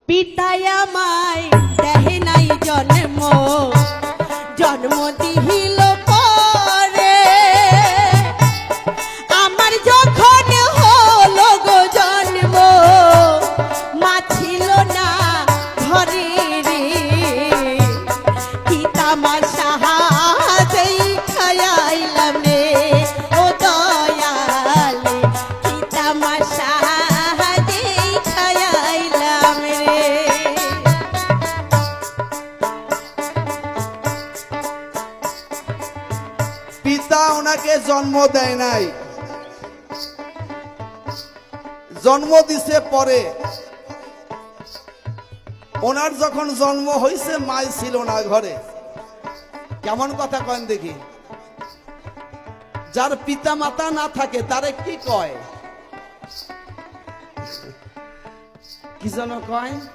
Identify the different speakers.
Speaker 1: পিতায় আমায় দেহে নাই জন্ম, জন্ম দিহিল পরে। আমার যখন হলো গো জন্ম, মা ছিল না ঘরে রে। কি তামাশা খাইলাম রে ও দয়ালে, কি তামাশা খাইলাম রে।
Speaker 2: পিতা ওনাকে জন্ম দেয় নাই, জন্ম দিছে পরে। ওনার যখন জন্ম হয়েছে মাই ছিল না ঘরে। কেমন কথা কন দেখি? যার পিতা মাতা না থাকে তারে কি কয়? কি যেন কয়?